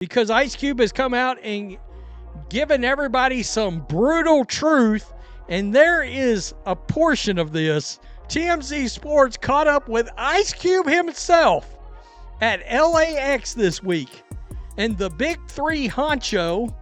because Ice Cube has come out and given everybody some brutal truth, and there is a portion of this. TMZ Sports caught up with Ice Cube himself at LAX this week, and the Big 3 honcho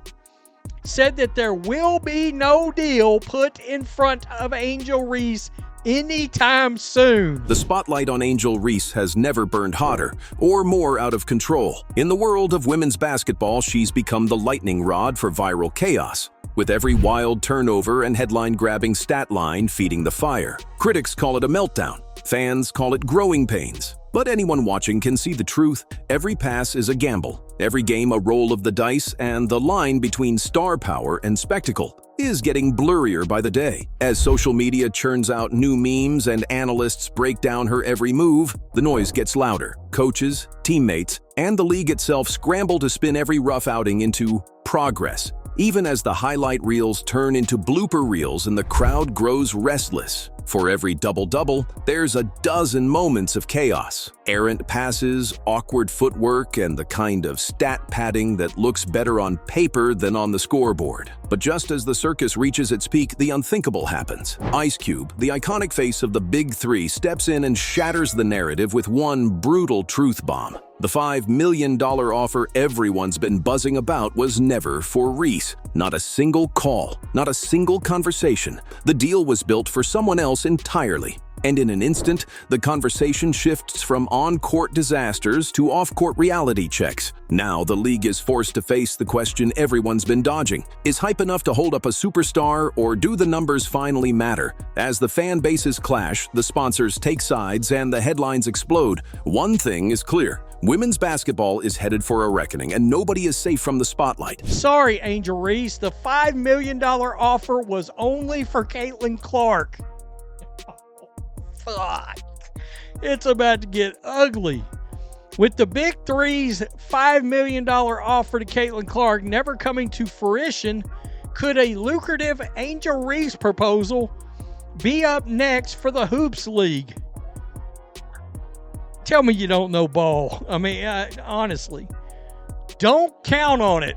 said that there will be no deal put in front of Angel Reese anytime soon. The spotlight on Angel Reese has never burned hotter or more out of control. In the world of women's basketball, she's become the lightning rod for viral chaos, with every wild turnover and headline-grabbing stat line feeding the fire. Critics call it a meltdown. Fans call it growing pains. But anyone watching can see the truth. Every pass is a gamble, every game a roll of the dice, and the line between star power and spectacle is getting blurrier by the day. As social media churns out new memes and analysts break down her every move, the noise gets louder. Coaches, teammates, and the league itself scramble to spin every rough outing into progress, even as the highlight reels turn into blooper reels and the crowd grows restless. For every double-double, there's a dozen moments of chaos. Errant passes, awkward footwork, and the kind of stat padding that looks better on paper than on the scoreboard. But just as the circus reaches its peak, the unthinkable happens. Ice Cube, the iconic face of the Big 3, steps in and shatters the narrative with one brutal truth bomb. The $5 million offer everyone's been buzzing about was never for Reese. Not a single call, not a single conversation. The deal was built for someone else entirely. And in an instant, the conversation shifts from on-court disasters to off-court reality checks. Now the league is forced to face the question everyone's been dodging. Is hype enough to hold up a superstar, or do the numbers finally matter? As the fan bases clash, the sponsors take sides, and the headlines explode, one thing is clear. Women's basketball is headed for a reckoning, and nobody is safe from the spotlight. Sorry, Angel Reese, the $5 million offer was only for Caitlin Clark. Fuck. It's about to get ugly. With the Big 3's $5 million offer to Caitlin Clark never coming to fruition, could a lucrative Angel Reese proposal be up next for the Hoops League? Tell me you don't know ball. I mean, honestly, don't count on it.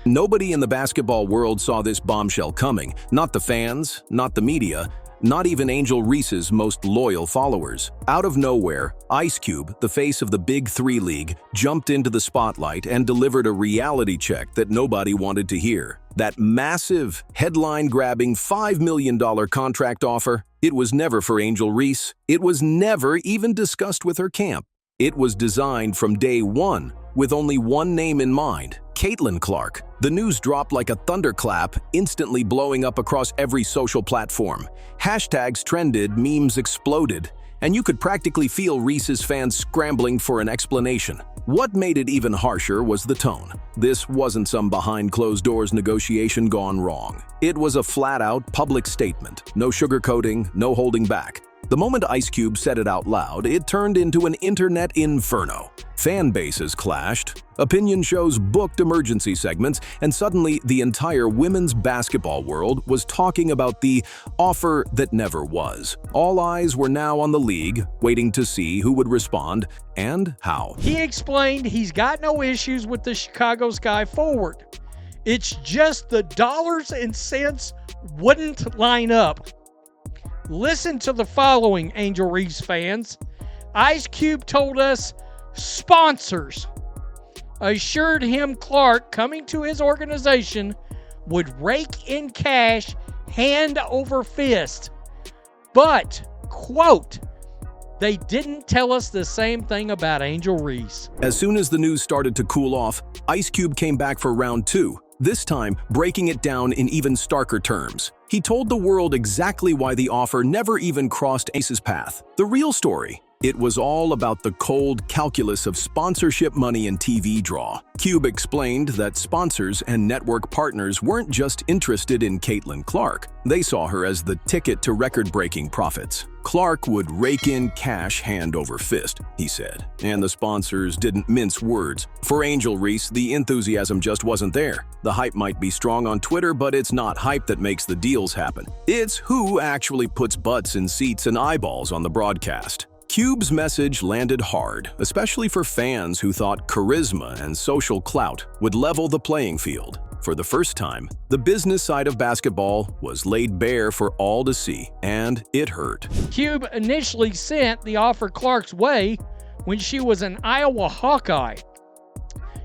Nobody in the basketball world saw this bombshell coming. Not the fans, not the media, not even Angel Reese's most loyal followers. Out of nowhere, Ice Cube, the face of the Big 3 League, jumped into the spotlight and delivered a reality check that nobody wanted to hear. That massive, headline-grabbing $5 million contract offer, it was never for Angel Reese. It was never even discussed with her camp. It was designed from day one with only one name in mind: Caitlin Clark. The news dropped like a thunderclap, instantly blowing up across every social platform. Hashtags trended, memes exploded, and you could practically feel Reese's fans scrambling for an explanation. What made it even harsher was the tone. This wasn't some behind-closed-doors negotiation gone wrong. It was a flat-out public statement. No sugarcoating, no holding back. The moment Ice Cube said it out loud, it turned into an internet inferno. Fan bases clashed, opinion shows booked emergency segments, and suddenly the entire women's basketball world was talking about the offer that never was. All eyes were now on the league, waiting to see who would respond and how. He explained he's got no issues with the Chicago Sky forward. It's just the dollars and cents wouldn't line up. Listen to the following, Angel Reese fans. Ice Cube told us sponsors assured him Clark coming to his organization would rake in cash hand over fist. But, quote, they didn't tell us the same thing about Angel Reese. As soon as the news started to cool off, Ice Cube came back for round two, this time breaking it down in even starker terms. He told the world exactly why the offer never even crossed Ace's path. The real story. It was all about the cold calculus of sponsorship money and TV draw. Cube explained that sponsors and network partners weren't just interested in Caitlin Clark. They saw her as the ticket to record-breaking profits. Clark would rake in cash hand over fist, he said, and the sponsors didn't mince words. For Angel Reese, the enthusiasm just wasn't there. The hype might be strong on Twitter, but it's not hype that makes the deals happen. It's who actually puts butts in seats and eyeballs on the broadcast. Cube's message landed hard, especially for fans who thought charisma and social clout would level the playing field. For the first time, the business side of basketball was laid bare for all to see, and it hurt. Cube initially sent the offer Clark's way when she was an Iowa Hawkeye.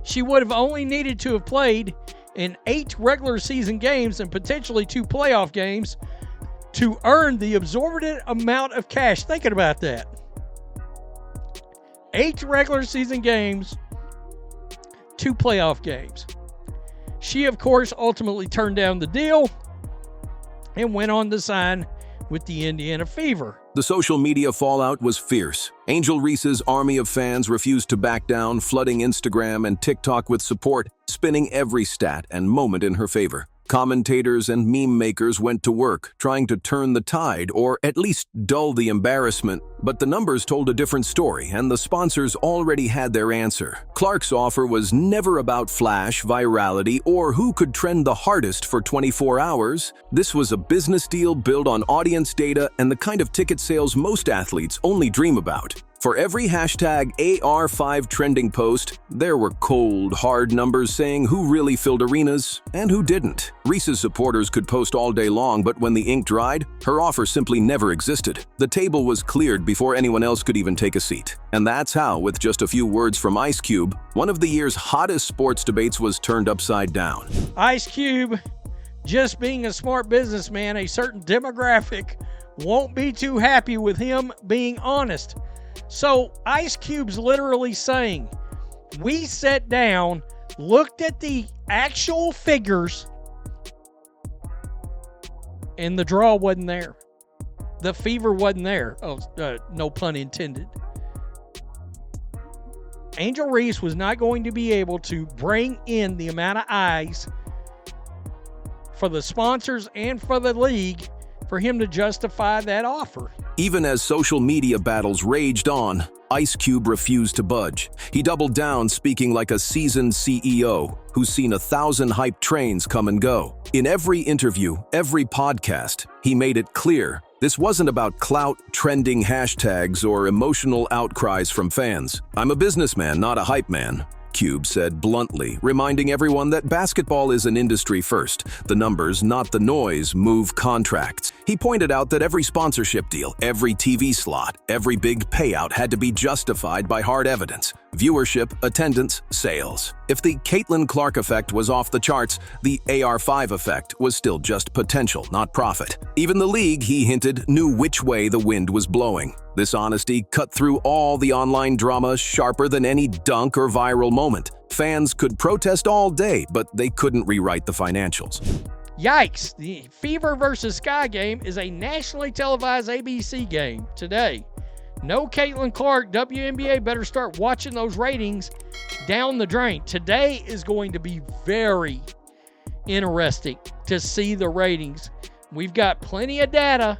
She would have only needed to have played in 8 regular season games and potentially 2 playoff games to earn the exorbitant amount of cash. Thinking about that. 8 regular season games, 2 playoff games. She, of course, ultimately turned down the deal and went on to sign with the Indiana Fever. The social media fallout was fierce. Angel Reese's army of fans refused to back down, flooding Instagram and TikTok with support, spinning every stat and moment in her favor. Commentators and meme makers went to work, trying to turn the tide or at least dull the embarrassment. But the numbers told a different story, and the sponsors already had their answer. Clark's offer was never about flash, virality, or who could trend the hardest for 24 hours. This was a business deal built on audience data and the kind of ticket sales most athletes only dream about. For every hashtag AR5 trending post, there were cold, hard numbers saying who really filled arenas and who didn't. Reese's supporters could post all day long, but when the ink dried, her offer simply never existed. The table was cleared before anyone else could even take a seat. And that's how, with just a few words from Ice Cube, one of the year's hottest sports debates was turned upside down. Ice Cube, just being a smart businessman, a certain demographic won't be too happy with him being honest. So Ice Cube's literally saying, we sat down, looked at the actual figures, and the draw wasn't there. The fever wasn't there. No pun intended. Angel Reese was not going to be able to bring in the amount of eyes for the sponsors and for the league for him to justify that offer. Even as social media battles raged on, Ice Cube refused to budge. He doubled down, speaking like a seasoned CEO who's seen 1,000 hype trains come and go. In every interview, every podcast, he made it clear this wasn't about clout, trending hashtags, or emotional outcries from fans. "I'm a businessman, not a hype man," Cube said bluntly, reminding everyone that basketball is an industry first. The numbers, not the noise, move contracts. He pointed out that every sponsorship deal, every TV slot, every big payout had to be justified by hard evidence. Viewership, attendance, sales. If the Caitlin Clark effect was off the charts, the AR5 effect was still just potential, not profit. Even the league, he hinted, knew which way the wind was blowing. This honesty cut through all the online drama sharper than any dunk or viral moment. Fans could protest all day, but they couldn't rewrite the financials. Yikes! The Fever versus Sky game is a nationally televised ABC game today. No Caitlin Clark. WNBA better start watching those ratings down the drain. Today is going to be very interesting to see the ratings. We've got plenty of data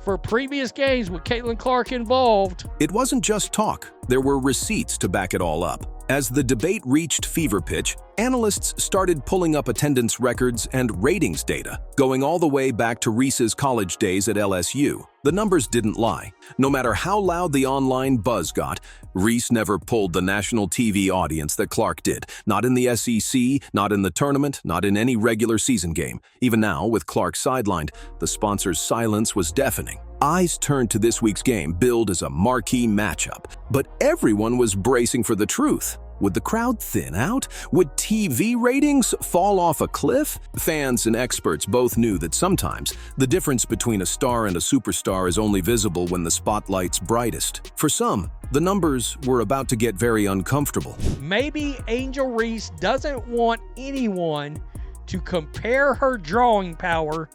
for previous games with Caitlin Clark involved. It wasn't just talk. There were receipts to back it all up. As the debate reached fever pitch, analysts started pulling up attendance records and ratings data, going all the way back to Reese's college days at LSU. The numbers didn't lie. No matter how loud the online buzz got, Reese never pulled the national TV audience that Clark did. Not in the SEC, not in the tournament, not in any regular season game. Even now, with Clark sidelined, the sponsor's silence was deafening. Eyes turned to this week's game, billed as a marquee matchup. But everyone was bracing for the truth. Would the crowd thin out? Would TV ratings fall off a cliff? Fans and experts both knew that sometimes the difference between a star and a superstar is only visible when the spotlight's brightest. For some, the numbers were about to get very uncomfortable. Maybe Angel Reese doesn't want anyone to compare her drawing power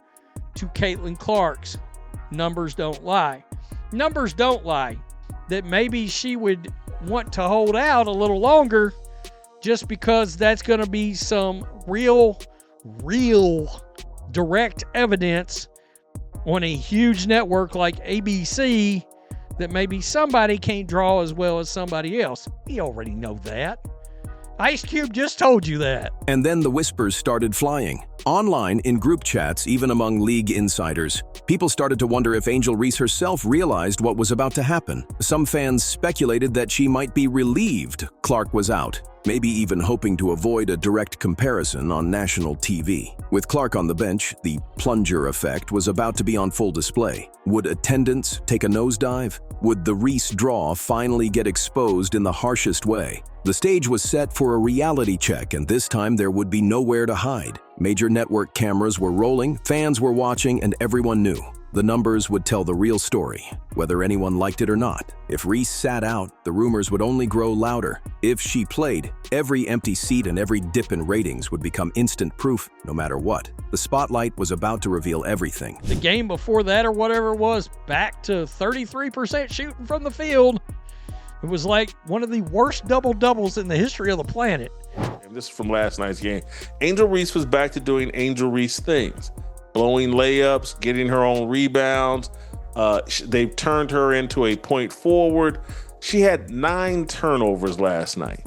to Caitlin Clark's. Numbers don't lie. Numbers don't lie. That maybe she would want to hold out a little longer just because that's going to be some real direct evidence on a huge network like ABC that maybe somebody can't draw as well as somebody else. We already know that. Ice Cube just told you that. And then the whispers started flying. Online, in group chats, even among league insiders, people started to wonder if Angel Reese herself realized what was about to happen. Some fans speculated that she might be relieved Clark was out, maybe even hoping to avoid a direct comparison on national TV. With Clark on the bench, the plunger effect was about to be on full display. Would attendance take a nosedive? Would the Reese draw finally get exposed in the harshest way? The stage was set for a reality check, and this time there would be nowhere to hide. Major network cameras were rolling, fans were watching, and everyone knew. The numbers would tell the real story, whether anyone liked it or not. If Reese sat out, the rumors would only grow louder. If she played, every empty seat and every dip in ratings would become instant proof, no matter what. The spotlight was about to reveal everything. The game before that, or whatever it was, back to 33% shooting from the field. It was like one of the worst double-doubles in the history of the planet. And this is from last night's game. Angel Reese was back to doing Angel Reese things. Blowing layups, getting her own rebounds. They've turned her into a point forward. She had 9 turnovers last night.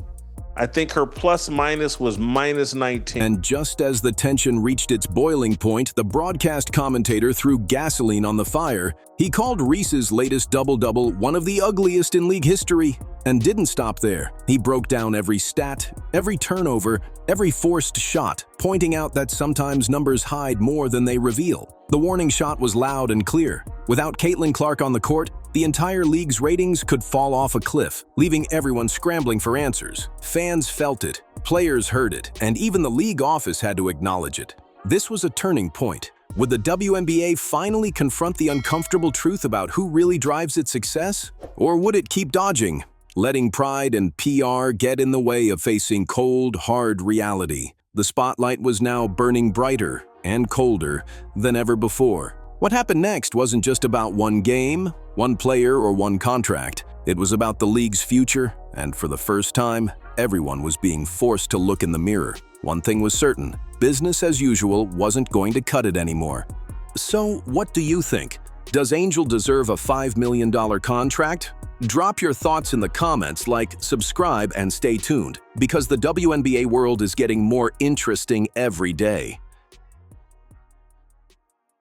I think her plus minus was minus 19. And just as the tension reached its boiling point, the broadcast commentator threw gasoline on the fire. He called Reese's latest double-double one of the ugliest in league history, and didn't stop there. He broke down every stat, every turnover, every forced shot, pointing out that sometimes numbers hide more than they reveal. The warning shot was loud and clear. Without Caitlin Clark on the court, the entire league's ratings could fall off a cliff, leaving everyone scrambling for answers. Fans felt it, players heard it, and even the league office had to acknowledge it. This was a turning point. Would the WNBA finally confront the uncomfortable truth about who really drives its success? Or would it keep dodging, letting pride and PR get in the way of facing cold, hard reality? The spotlight was now burning brighter and colder than ever before. What happened next wasn't just about one game, one player, or one contract. It was about the league's future, and for the first time, everyone was being forced to look in the mirror. One thing was certain: business as usual wasn't going to cut it anymore. So, what do you think? Does Angel deserve a $5 million contract? Drop your thoughts in the comments, like, subscribe, and stay tuned, because the WNBA world is getting more interesting every day.